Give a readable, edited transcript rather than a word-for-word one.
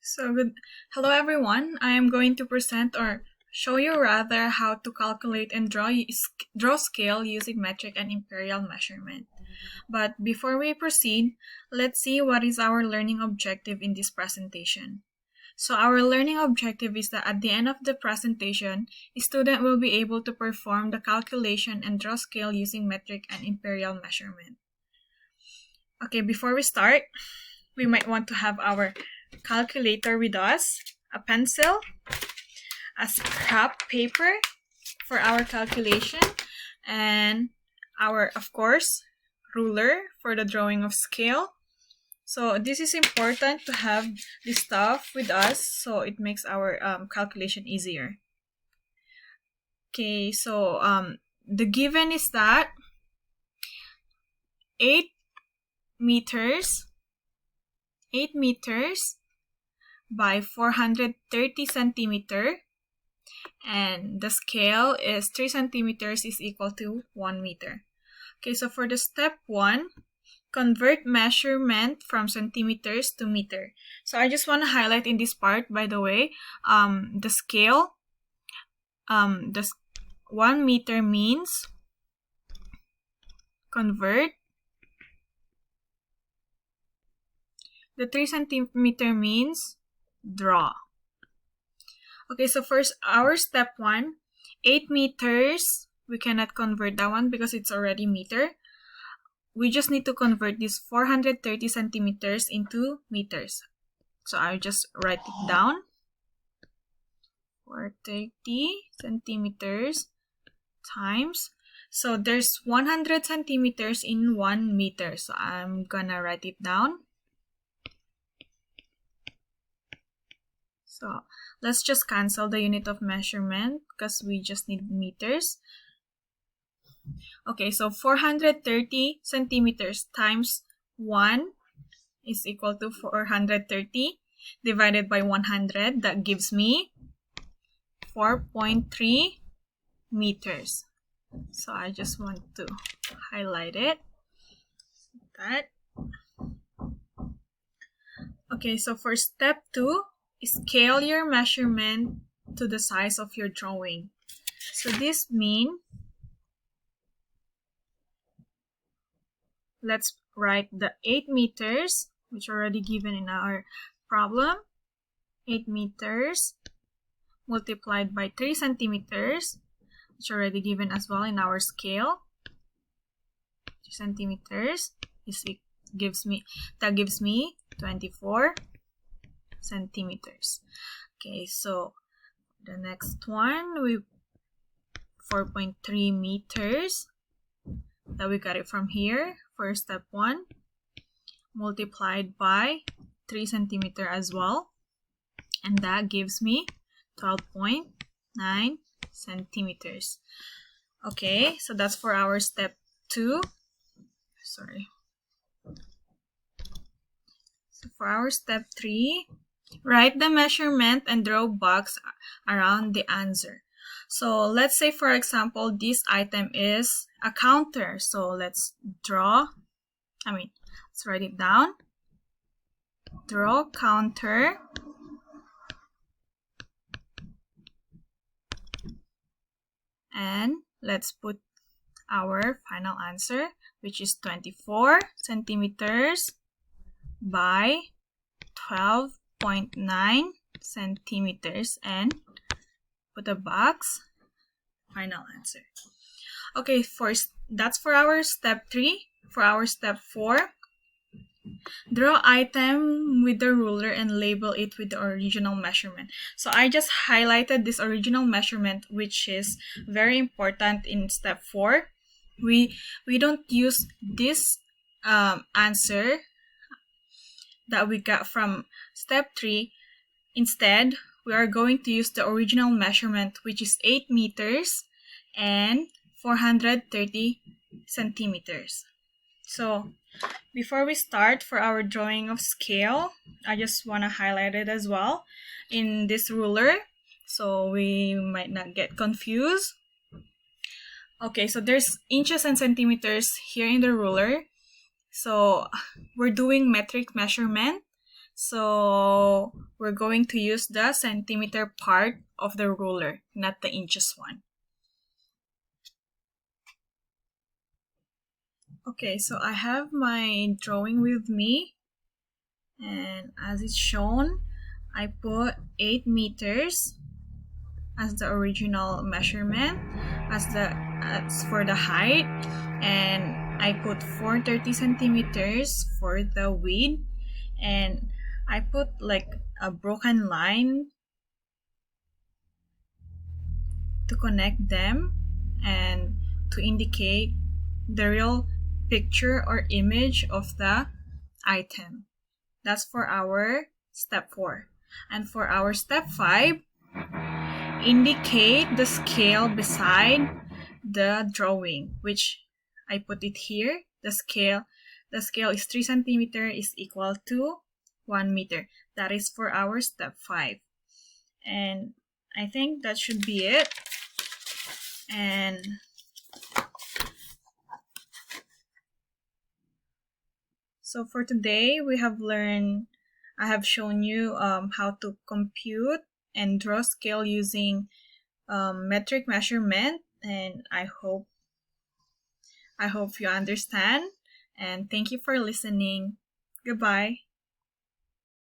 Hello everyone. I am going to present or show you rather how to calculate and draw scale using metric and imperial measurement. But before we proceed, let's see what is our learning objective in this presentation. So our learning objective is that at the end of the presentation, a student will be able to perform the calculation and draw scale using metric and imperial measurement. Okay, before we start, we might want to have our calculator with us, a pencil, a scrap paper for our calculation, and our, of course, ruler for the drawing of scale. So this is important to have this stuff with us so it makes our calculation easier. Okay, so the given is that 8 meters by 430 centimeter, and the scale is 3 centimeters is equal to 1 meter. Okay, so for the step 1, convert measurement from centimeters to meter. So I just want to highlight in this part, by the way, the scale, the 1 meter means convert, the 3 centimeter means draw. Okay, so first our step 1, 8 meters, we cannot convert that one because it's already meter. We just need to convert this 430 centimeters into meters. So I'll just write it down. 430 centimeters times. So there's 100 centimeters in 1 meter. So I'm gonna write it down. So let's just cancel the unit of measurement because we just need meters. Okay, so 430 centimeters times 1 is equal to 430 divided by 100. That gives me 4.3 meters. So I just want to highlight it. Okay, so for step 2, scale your measurement to the size of your drawing. So this means, let's write the 8 meters, which are already given in our problem. 8 meters multiplied by 3 centimeters, which are already given as well in our scale. 3 centimeters gives me 24 centimeters. Okay, so the next one, we 4.3 meters, that we got it from here for step 1, multiplied by 3 centimeter as well, and that gives me 12.9 centimeters. Okay, so that's for our step 2. So for our step 3, write the measurement and draw box around the answer. So let's say, for example, this item is a counter. So let's write it down. Draw counter. And let's put our final answer, which is 24 centimeters by 12.9 centimeters, and put a box, final answer. Okay, that's for our step 3. For our step 4, draw item with the ruler and label it with the original measurement. So I just highlighted this original measurement, which is very important in step 4. We don't use this answer that we got from step 3. Instead, we are going to use the original measurement, which is 8 meters and 430 centimeters. So before we start for our drawing of scale, I just want to highlight it as well in this ruler so we might not get confused. Okay, so there's inches and centimeters here in the ruler. So we're doing metric measurement. So we're going to use the centimeter part of the ruler, not the inches one. Okay, so I have my drawing with me, and as it's shown, I put 8 meters as the original measurement as for the height, and I put 430 centimeters for the width, and I put like a broken line to connect them and to indicate the real picture or image of the item. That's for our step 4. And for our step 5, indicate the scale beside the drawing, which I put it here. The scale is 3 centimeter is equal to 1 meter. That is for our step 5. And I think that should be it. And so for today, I have shown you how to compute and draw scale using metric measurement, and I hope you understand, and thank you for listening. Goodbye.